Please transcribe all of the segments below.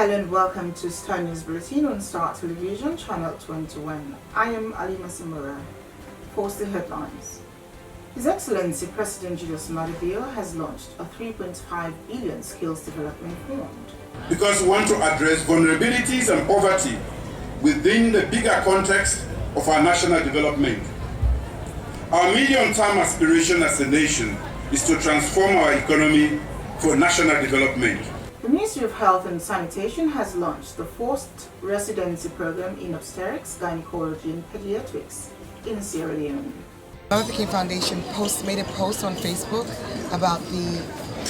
Hello and welcome to Star News Bulletin on Star Television, Channel 21. I am Alima Samura. First the headlines. His Excellency President Julius has launched a 3.5 billion skills development fund. Because we want to address vulnerabilities and poverty within the bigger context of our national development. Our medium-term aspiration as a nation is to transform our economy for national development. The Ministry of Health and Sanitation has launched the first residency program in obstetrics, gynecology and pediatrics in Sierra Leone. The King Foundation made a post on Facebook about the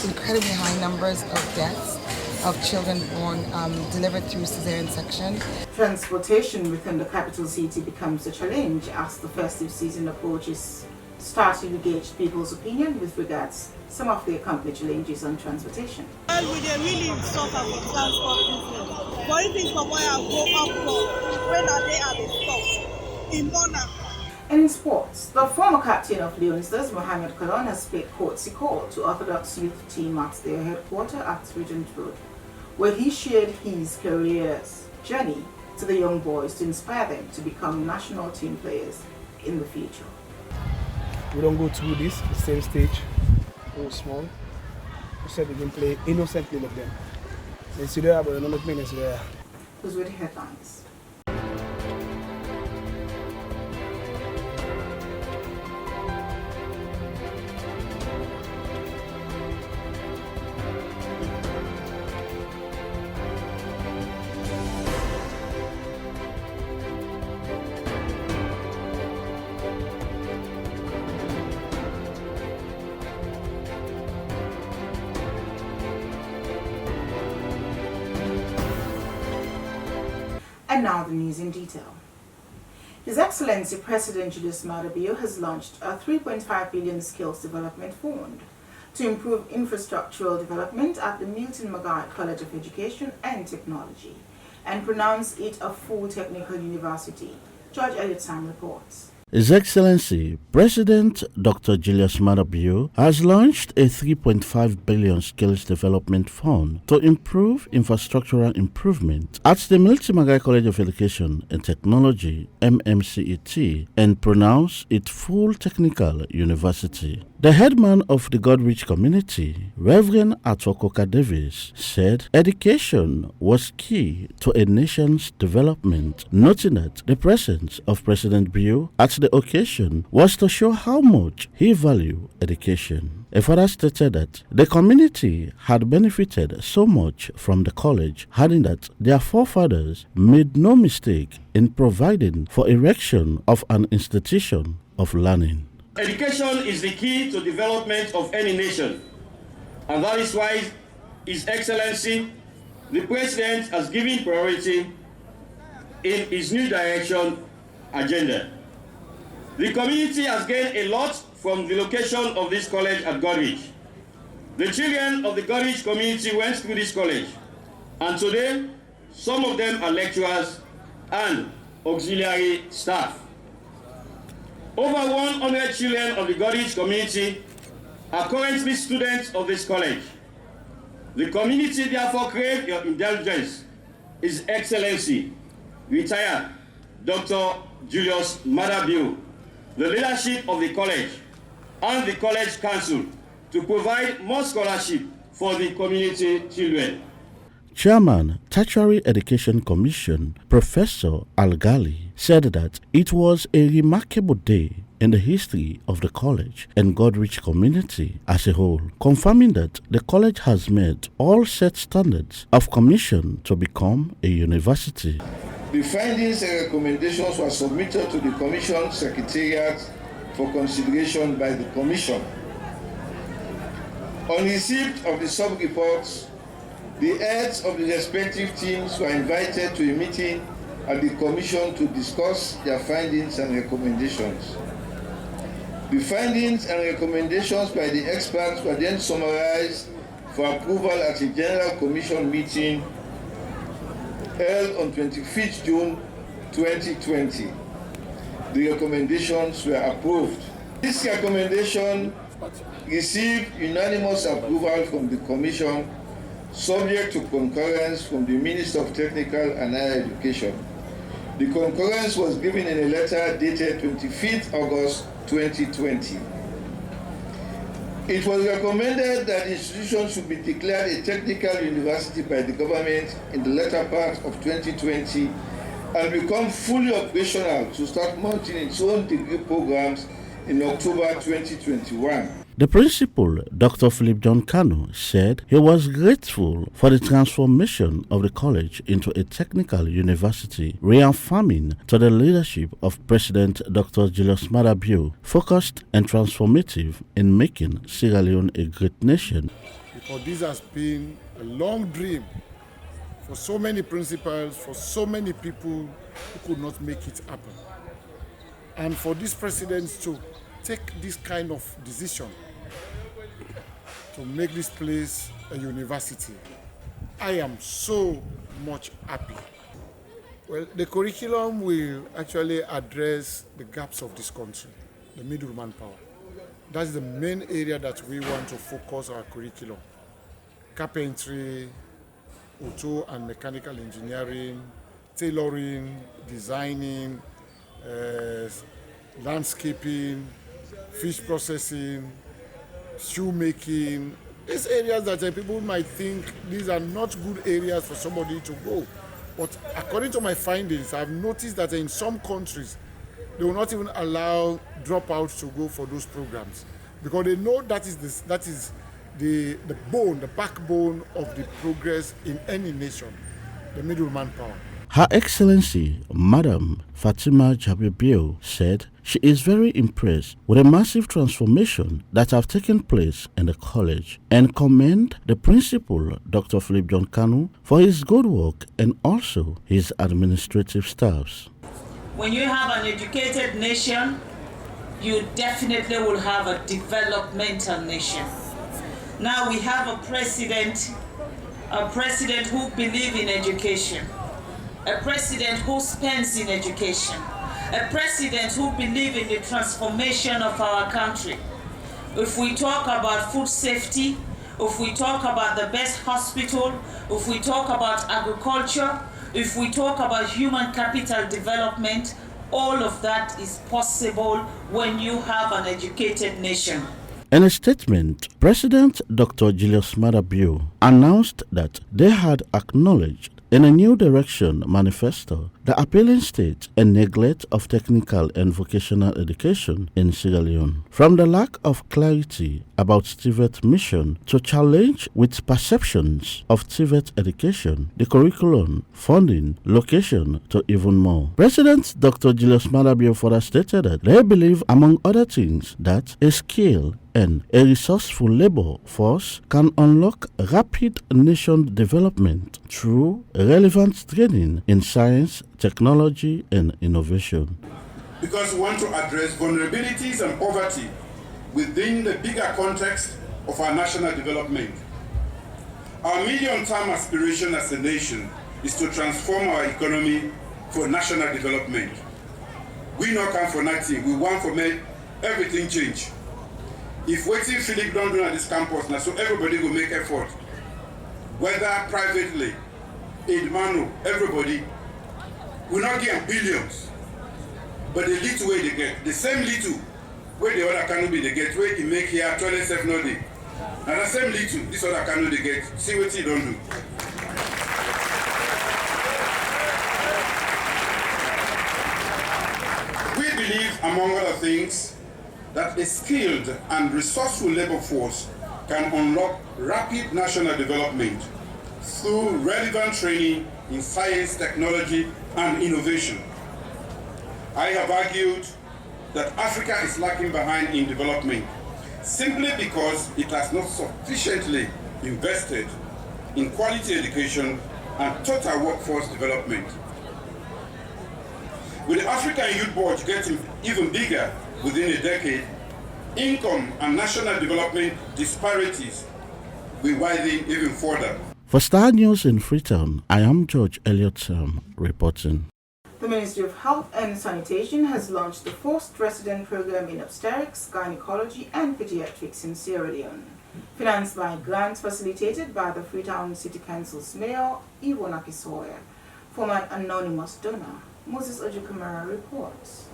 incredibly high numbers of deaths of children born delivered through cesarean section. Transportation within the capital city becomes a challenge as the festive season approaches. Starting to gauge people's opinion with regards some of the accomplished challenges on transportation. Well, we really suffer with transport business. For instance, from where I go up from, when are they at the stop? In Mona. And in sports, the former captain of Leonistas, Mohamed has paid courtesy call to Orthodox youth team at their headquarters at Freetown Road, where he shared his career's journey to the young boys to inspire them to become national team players in the future. We don't go through this, the same stage, go small. We said we can play innocently like them. It's there, but not many is there. Those were the headlines. And now the news in detail. His Excellency President Julius has launched a 3.5 billion skills development fund to improve infrastructural development at the Milton Margai College of Education and Technology and pronounced it a full technical university. Judge Elliot reports. His Excellency President Dr. Julius has launched a 3.5 billion skills development fund to improve infrastructural improvement at the Milton Margai College of Education and Technology (MMCET) and pronounce it full technical university. The headman of the Godrich community, Reverend Atokoka Davis, said education was key to a nation's development, noting that the presence of President Bio at the occasion was to show how much he valued education. He further stated that the community had benefited so much from the college, adding that their forefathers made no mistake in providing for erection of an institution of learning. Education is the key to development of any nation, and that is why His Excellency, the President, has given priority in his new direction agenda. The community has gained a lot from the location of this college at Godrich. The children of the Godrich community went through this college, and today some of them are lecturers and auxiliary staff. Over 100 children of the Godrich community are currently students of this college. The community therefore craves your indulgence, His Excellency, retired Dr. Julius Maada, the leadership of the college, and the college council to provide more scholarship for the community children. Chairman, Tertiary Education Commission, Professor Al-Ghali, said that it was a remarkable day in the history of the college and Godrich community as a whole, confirming that the college has met all set standards of commission to become a university. The findings and recommendations were submitted to the Commission Secretariat for consideration by the Commission. On receipt of the sub-reports, the heads of the respective teams were invited to a meeting at the Commission to discuss their findings and recommendations. The findings and recommendations by the experts were then summarized for approval at a General Commission meeting held on 25th June 2020. The recommendations were approved. This recommendation received unanimous approval from the Commission subject to concurrence from the Minister of Technical and Higher Education. The concurrence was given in a letter dated 25th August 2020. It was recommended that the institution should be declared a technical university by the government in the latter part of 2020 and become fully operational to start mounting its own degree programs in October 2021. The principal, Dr. Philip John Kanu, said he was grateful for the transformation of the college into a technical university, reaffirming to the leadership of President Dr. Julius Maada Bio, focused and transformative in making Sierra Leone a great nation. Because this has been a long dream for so many principals, for so many people who could not make it happen. And for these presidents to take this kind of decision to make this place a university, I am so much happy. Well, the curriculum will actually address the gaps of this country, the middle manpower. That's the main area that we want to focus our curriculum. Carpentry, auto and mechanical engineering, tailoring, designing, landscaping, fish processing, shoemaking. These areas that people might think these are not good areas for somebody to go. But according to my findings, I've noticed that in some countries, they will not even allow dropouts to go for those programs because they know that is the backbone of the progress in any nation, the middle manpower. Her Excellency, Madam Fatima Jabir said she is very impressed with the massive transformation that have taken place in the college and commend the principal, Dr. Philip John Kanu, for his good work and also his administrative staffs. When you have an educated nation, you definitely will have a developmental nation. Now we have a president who believes in education, a president who spends in education, a president who believes in the transformation of our country. If we talk about food safety, if we talk about the best hospital, if we talk about agriculture, if we talk about human capital development, all of that is possible when you have an educated nation. In a statement, President Dr. Julius Maada Bio announced that they had acknowledged in a new direction manifesto the appalling state and neglect of technical and vocational education in Sierra Leone. From the lack of clarity about TVET mission to challenge with perceptions of TVET education, the curriculum, funding, location to even more. President Dr. Julius Maada Bio further stated that they believe, among other things, that a skill and a resourceful labor force can unlock rapid nation development through relevant training in science, technology, and innovation. Because we want to address vulnerabilities and poverty within the bigger context of our national development. Our medium-term aspiration as a nation is to transform our economy for national development. We not come for nothing, we want to make everything change. If waiting Philip don't do at this campus now, so everybody will make effort. Whether privately, in Manu, everybody will not get billions. But the little way they get, the same little where the other canoe they get, where they make here 27 no day. And the same little, this other canoe they get, see what you don't do. We believe, among other things, that a skilled and resourceful labor force can unlock rapid national development through relevant training in science, technology, and innovation. I have argued that Africa is lagging behind in development simply because it has not sufficiently invested in quality education and total workforce development. With the African Youth Board getting even bigger within a decade, income and national development disparities will widen even further. For Star News in Freetown, I am George Elliot reporting. The Ministry of Health and Sanitation has launched the first resident program in obstetrics, gynecology and pediatrics in Sierra Leone. financed by grants facilitated by the Freetown City Council's Mayor, Yvonne Akisoya, from an anonymous donor. Moses Ojukumara reports.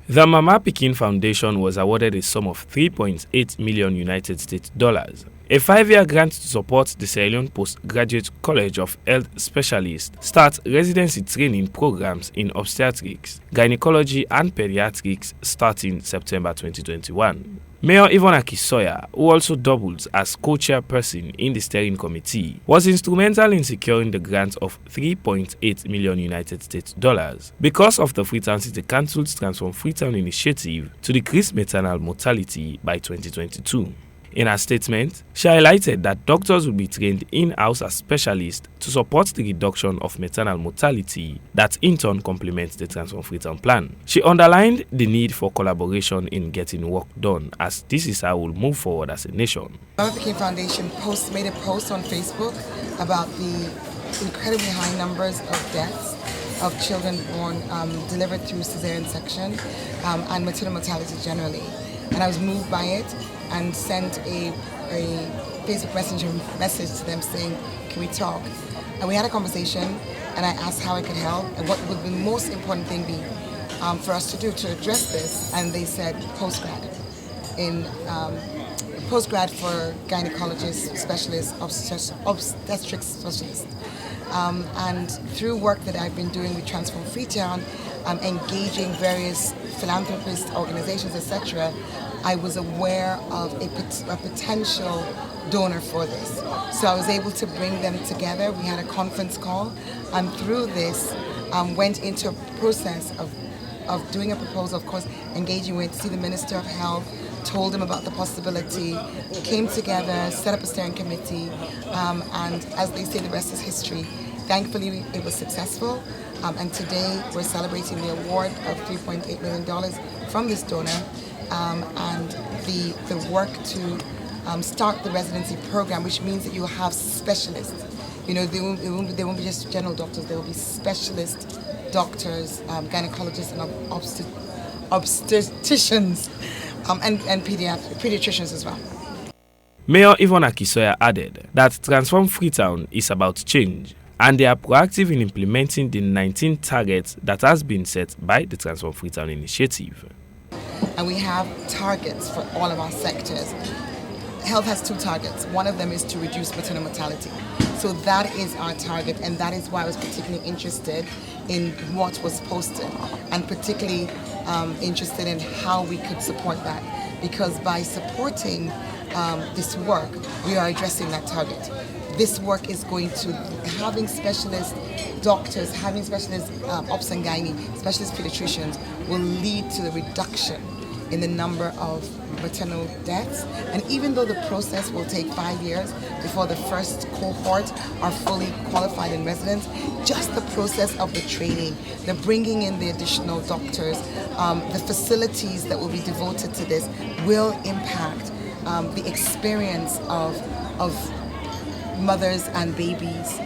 The Mama Pikin Foundation was awarded a sum of $3.8 million United States dollars, a 5-year grant to support the Sierra Leone Postgraduate College of Health Specialists start residency training programs in obstetrics, gynecology and pediatrics starting September 2021. Mayor Yvonne Akisoya, who also doubles as co-chairperson in the steering committee, was instrumental in securing the grant of $3.8 million United States dollars because of the Freetown City Council's Transform Freetown initiative to decrease maternal mortality by 2022. In her statement, she highlighted that doctors will be trained in-house as specialists to support the reduction of maternal mortality that in turn complements the Transform Freetown plan. She underlined the need for collaboration in getting work done, as this is how we'll move forward as a nation. The Mama Pikin Foundation made a post on Facebook about the incredibly high numbers of deaths of children born delivered through cesarean section and maternal mortality generally. And I was moved by it and sent a Facebook message to them saying, can we talk? And we had a conversation, and I asked how I could help and what would the most important thing be for us to do to address this. And they said postgrad for gynecologists, specialists, obstetrics specialists. And through work that I've been doing with Transform Freetown, engaging various philanthropist organizations, etc., I was aware of a potential donor for this. So I was able to bring them together. We had a conference call, and through this went into a process of doing a proposal, of course, engaging with the Minister of Health, told him about the possibility, came together, set up a steering committee, and as they say, the rest is history. Thankfully, it was successful, and today we're celebrating the award of $3.8 million from this donor, and the work to start the residency program, which means that you will have specialists. You know, they won't be just general doctors, there will be specialist doctors, gynecologists and obstetricians, and pediatricians as well. Mayor Yvonne Akisoya added that Transform Freetown is about change, and they are proactive in implementing the 19 targets that has been set by the Transform Freetown initiative. And we have targets for all of our sectors. Health has 2 targets. One of them is to reduce maternal mortality. So that is our target, and that is why I was particularly interested in what was posted, and particularly interested in how we could support that. Because by supporting this work, we are addressing that target. This work is going to having specialist doctors, having specialist obs and gynae, specialist pediatricians will lead to the reduction in the number of maternal deaths. And even though the process will take 5 years before the first cohort are fully qualified in residence, just the process of the training, the bringing in the additional doctors, the facilities that will be devoted to this will impact the experience of mothers and babies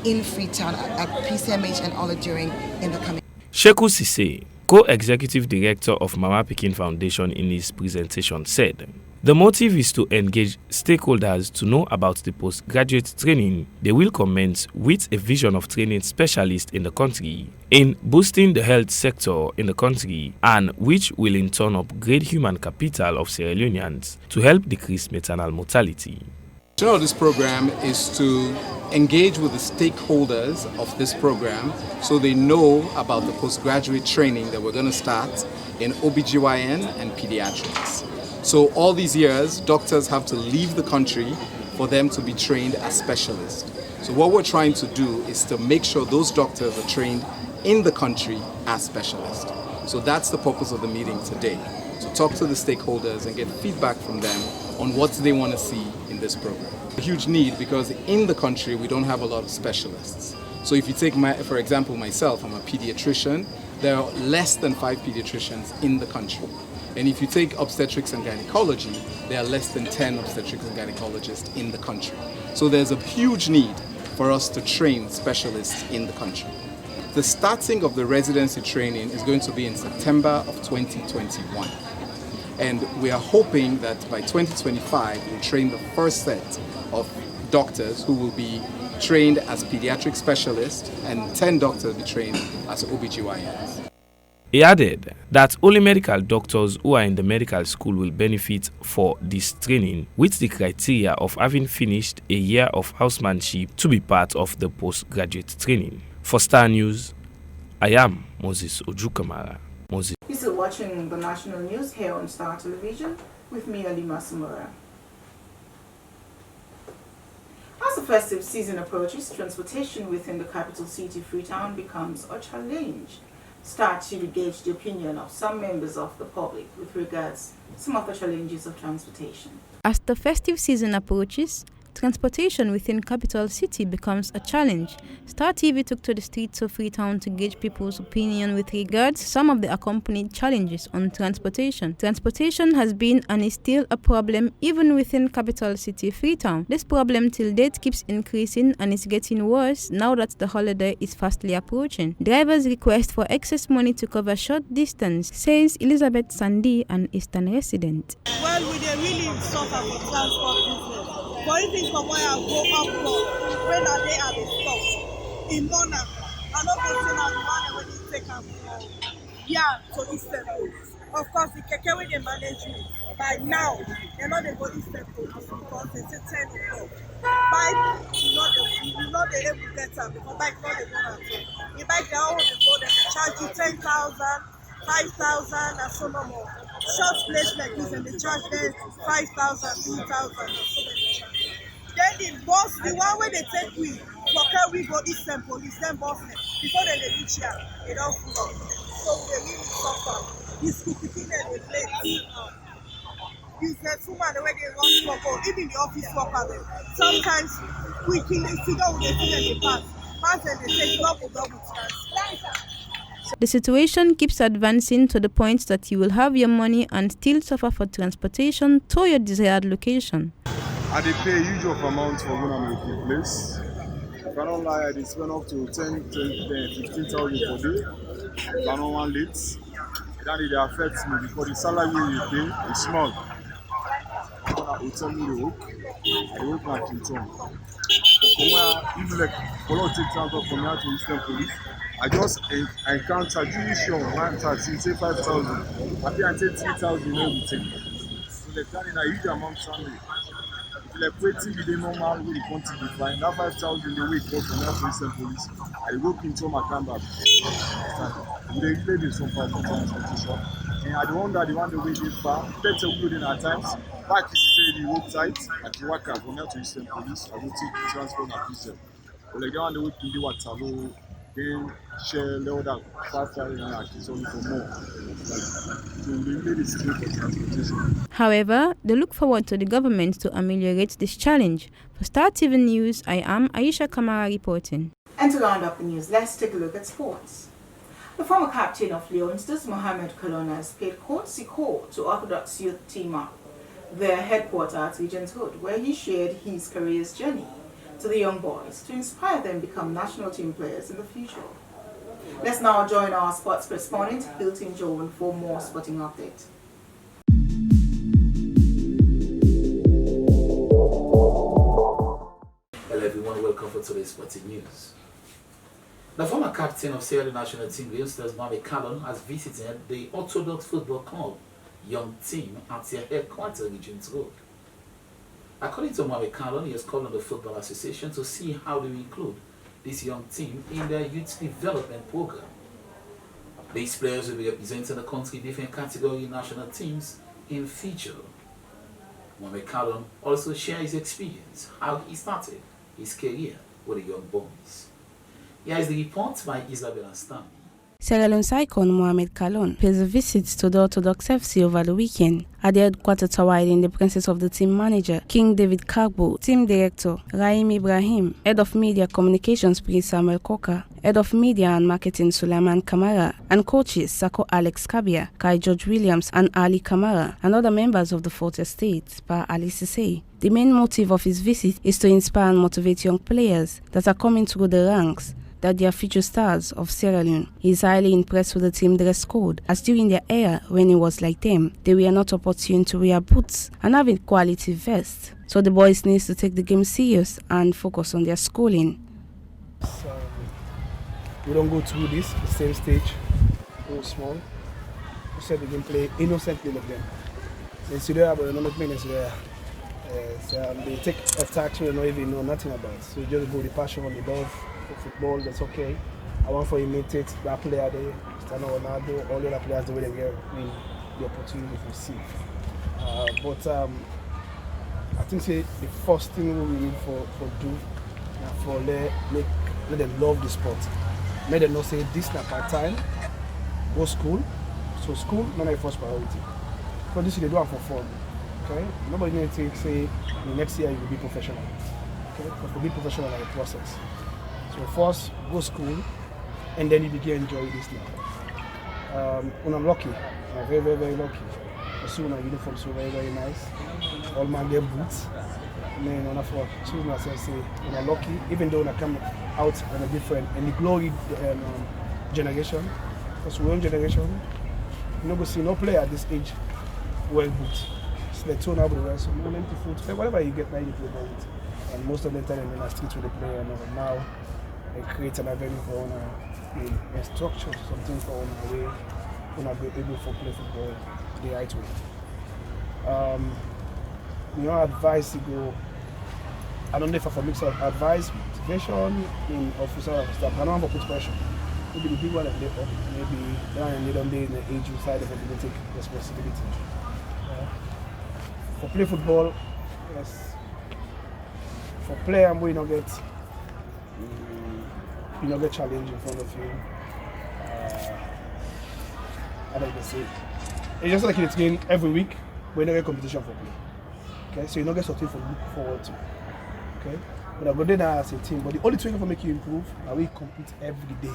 in Freetown at PCMH and Oluduring in the coming. Sheku Sise, co-executive director of Mama Pikin Foundation, in his presentation said, the motive is to engage stakeholders to know about the postgraduate training they will commence with a vision of training specialists in the country, in boosting the health sector in the country, and which will in turn upgrade human capital of Sierra Leoneans to help decrease maternal mortality. The mission of this program is to engage with the stakeholders of this program so they know about the postgraduate training that we're going to start in OBGYN and pediatrics. So all these years, doctors have to leave the country for them to be trained as specialists. So what we're trying to do is to make sure those doctors are trained in the country as specialists. So that's the purpose of the meeting today. So talk to the stakeholders and get feedback from them on what they want to see in this program. A huge need because in the country we don't have a lot of specialists. So if you take for example myself, I'm a pediatrician, there are less than 5 pediatricians in the country. And if you take obstetrics and gynecology, there are less than 10 obstetrics and gynecologists in the country. So there's a huge need for us to train specialists in the country. The starting of the residency training is going to be in September of 2021. And we are hoping that by 2025, we'll train the first set of doctors who will be trained as pediatric specialists, and 10 doctors will be trained as OBGYNs. He added that only medical doctors who are in the medical school will benefit for this training, with the criteria of having finished a year of housemanship to be part of the postgraduate training. For Star News, I am Moses Ojukamara. Moses. You're still watching the national news here on Star Television with me, Alima Samura. As the festive season approaches, transportation within the capital city, Freetown, becomes a challenge. Star TV gauge the opinion of some members of the public with regards to some of the challenges of transportation. As the festive season approaches, transportation within capital city becomes a challenge. Star TV took to the streets of Freetown to gauge people's opinion with regards to some of the accompanied challenges on transportation. Transportation has been and is still a problem even within capital city Freetown. This problem till date keeps increasing and is getting worse now that the holiday is fastly approaching. Drivers request for excess money to cover short distance, says Elizabeth Sandy, an Eastern resident. Well, we dey really suffer for transport business. For instance, from where I go up from, when I dey at the stop, in Mona, I no go say na the one when you take am from here to Eastern Police. Of course, the keke wey dey manage me, by now, they no dey go Eastern Police because they say 10 o'clock. Bike, you know they able to get am because bike no dey go at all. The bike they all dey go, they charge you 10,000, 5,000, and so no more. Short place like this, and they charge them 5,000, 2,000, and so many. Then the bus, the one where they take we, for we go Eastern Police, then bus them. Before they reach here, they don't full up. So they really suffer. The school picking and they late. Business woman, the way they run for even the office worker, sometimes we kill it, sit down with the thing and they pass and they take double chance. The situation keeps advancing to the point that you will have your money and still suffer for transportation to your desired location. I dey pay usual amount for when I'm in a place. If I don't lie, I dey spend up to 10, 15,000 per day. If I don't want late, that it affects me because the salary we pay is small. They tell me the work, I work like in town. From where, even like, for not take transport from here to Eastern Police, I just encounter judicial man taxi, say 5,000. I pay and take 3,000 everything. So they're planning a huge amount of salary. If you like waiting with the normal way the country be fine, that 5,000 the week go from here to Eastern Police. I work into my camera. They play this so far for transportation. And I don't wonder the one the way they far, that's a good in at times. Back is say the road side, at the worker from here to Eastern Police, I will take the transport and prison. But like that one the way to do what Jalloh, then share the 5,000 is only for more. So they made it straight for transportation. However, they look forward to the government to ameliorate this challenge. For Star TV News, I am Aisha Kamara reporting. And to round up the news, let's take a look at sports. The former captain of Leonistas, Mohamed, has paid courtesy call to Orthodox Youth Team Up, their headquarters at Regent's Hood, where he shared his career's journey to the young boys to inspire them to become national team players in the future. Let's now join our sports correspondent, Hilton Joan, for more sporting updates. Hello everyone, welcome for today's sporting news. The former captain of Sierra Leone national team, Leonistas, Mohamed, has visited the Orthodox Football Club young team at their headquarters, Regent's Road. According to Mohamed, he has called on the Football Association to see how they will include this young team in their youth development program. These players will be representing the country in different category national teams in future. Mohamed also shared his experience, how he started his career with the young boys. Here is the report by Isabella Stanley. Sierra Leone's icon Mohamed Kalon pays a visit to the Orthodox FC over the weekend. At the headquarters tower in the presence of the team manager, King David Kagbo, team director, Rahim Ibrahim, head of media communications, Prince Samuel Koka, head of media and marketing, Suleiman Kamara, and coaches, Sako Alex Kabia, Kai George Williams, and Ali Kamara, and other members of the Fourth Estate, Pa Ali Sisei. The main motive of his visit is to inspire and motivate young players that are coming through the ranks that they are future stars of Sierra Leone. He is highly impressed with the team dress code, as during their era, when it was like them, they were not opportune to wear boots and having quality vests. So the boys need to take the game serious and focus on their schooling. We don't go through this, the same stage, go small. We said the game play innocently like them. It's there, but not many there. They take attacks we don't even know nothing about. So you just go the passion on the love for football, that's okay. I want for imitate that player there, Cristiano Ronaldo, all the other players the way they get the opportunity to see. But I think the first thing we need for do for let them love the sport. Make them not say this na part time, go school. So school not my first priority. So this is they do it for fun. Okay? Nobody needs to say the next year you will be professional. Okay? Because to be professional is a process. So first go school and then you begin enjoy this now. When I'm lucky, I'm very, very, very lucky. Soon my uniform so very, very nice. All my get boots. And then when I choose myself say when I'm lucky, even though when I come out in a different and the glory generation, because we're in generation, you know, go see no player at this age wear boots. So they turn out the rest, so no empty foot, whatever you get now you play ball with. And most of the time in the street with the player and now they create an avenue for a structure, something for on a way when I'll be able to play football the right way. Advice to go. I don't know if I can mix up advice, motivation in officer stuff. I don't have to put pressure. Maybe the big one and later, maybe they don't be in the age side of it, they take responsibility. For play football, yes. For play, we don't get challenge in front of you. I don't say. It's just like it's game every week, we don't get competition for play. Okay, so you don't get something to look forward to. Okay, but I go there now as a team. But the only thing that make you improve, are we compete every day.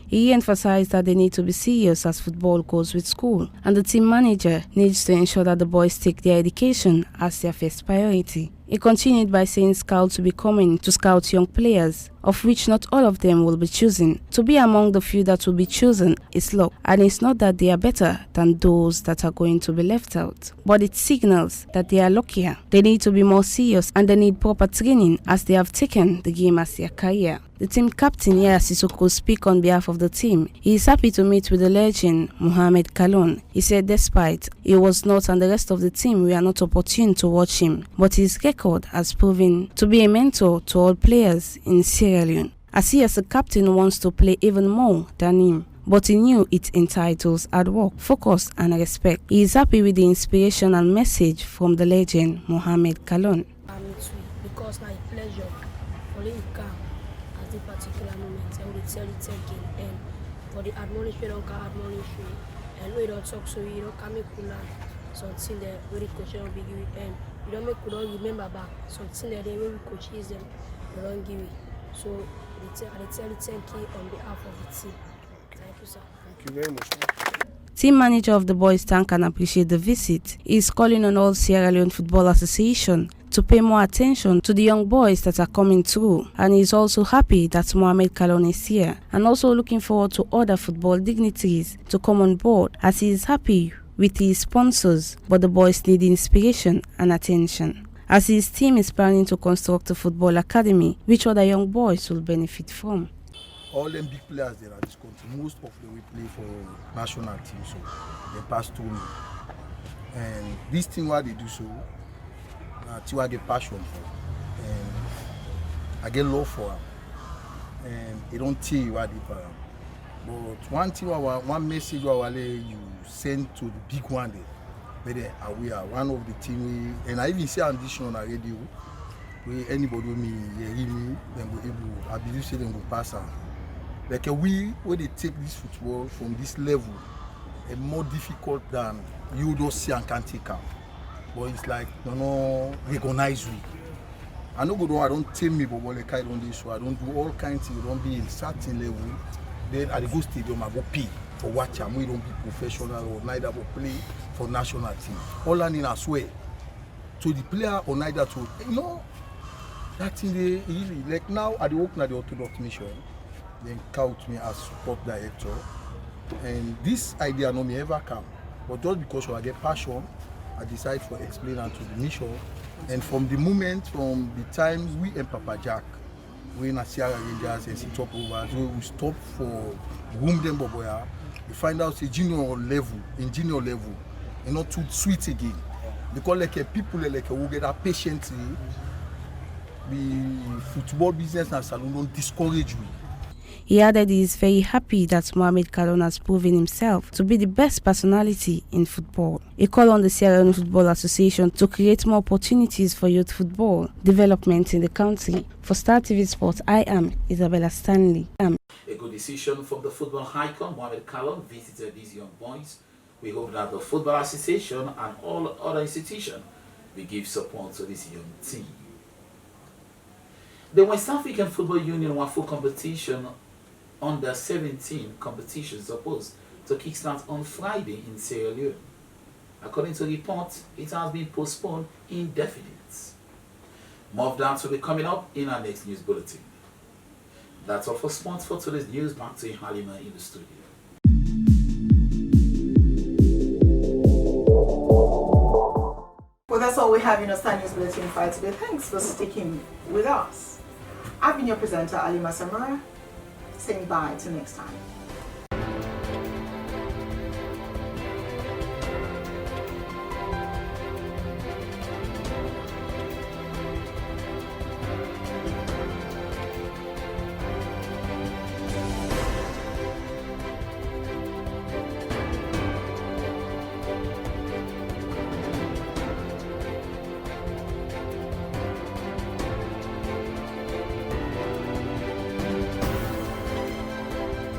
He emphasized that they need to be serious as football goes with school, and the team manager needs to ensure that the boys take their education as their first priority. He continued by saying scouts will be coming to scout young players, of which not all of them will be chosen. To be among the few that will be chosen is luck, and it's not that they are better than those that are going to be left out, but it signals that they are luckier. They need to be more serious and they need proper training as they have taken the game as their career. The team captain here, Sissoko, speak on behalf of the team. He is happy to meet with the legend, Mohamed Kalon. He said despite he was not and the rest of the team were not opportune to watch him, but his record has proven to be a mentor to all players in Sierra Leone, as he as a captain wants to play even more than him. But he knew it entitles hard work, focus and respect. He is happy with the inspiration and message from the legend, Mohamed Kalon. Because my pleasure only come at the particular moment and we tell it again and for the admonishment don't come admonishment and we don't talk so you don't come make something that very coach don't be give it and you don't make don't remember back something that they will coaches them they don't give it. So they tell it thank you on behalf of the team. Thank you, sir. Thank you very much. Team manager of the boys thank and appreciate the visit. He is calling on all Sierra Leone Football Association to pay more attention to the young boys that are coming through, and he is also happy that Mohamed Kalon is here and also looking forward to other football dignitaries to come on board, as he is happy with his sponsors, but the boys need inspiration and attention, as his team is planning to construct a football academy which other young boys will benefit from. All them big players there at this country, most of them will play for national team, so they pass through me. And this thing what they do so, I get passion for, and I get love for them. And they don't tell you what they do. But one thing, one message you send to the big one there, we are one of the team, and I even say on this on the radio, where anybody with me, hear me, then go able, I believe say them go pass on. Like when they take this football from this level, it's more difficult than you don't see and can't take out. But it's like no recognize me. I don't tell me but like I don't do so. I don't do all kinds of things. Don't be in certain level. Then at the go stadium I go pay for watching. We don't be professional or neither go play for national team. All I need I swear. So the player or neither to that thing they really like now at the work at the Orthodox mission. then count me as support director. And this idea no me ever come. But just because I get passion, I decide to explain to the mission. And from the time we and Papa Jack, we in a Sierra Rangers and top over, so we stop for room them boboya. We find out in junior level, and not too sweet again. Because like people like who get that patiently, the football business and salon don't discourage me. He added he is very happy that Mohamed Kalon has proven himself to be the best personality in football. He called on the Sierra Leone Football Association to create more opportunities for youth football development in the country. For Star TV Sports, I am Isabella Stanley. A good decision from the football icon, Mohamed Kalon, visited these young boys. We hope that the Football Association and all other institutions will give support to this young team. The West African Football Union won full competition under 17 competition supposed to kickstart on Friday in Sierra Leone. According to reports, it has been postponed indefinitely. More of that will be coming up in our next news bulletin. That's all for sports for today's news. Back to Halima in the studio. Well, that's all we have in our Star News Bulletin for today. Thanks for sticking with us. I've been your presenter, Alima Samara, saying bye till next time.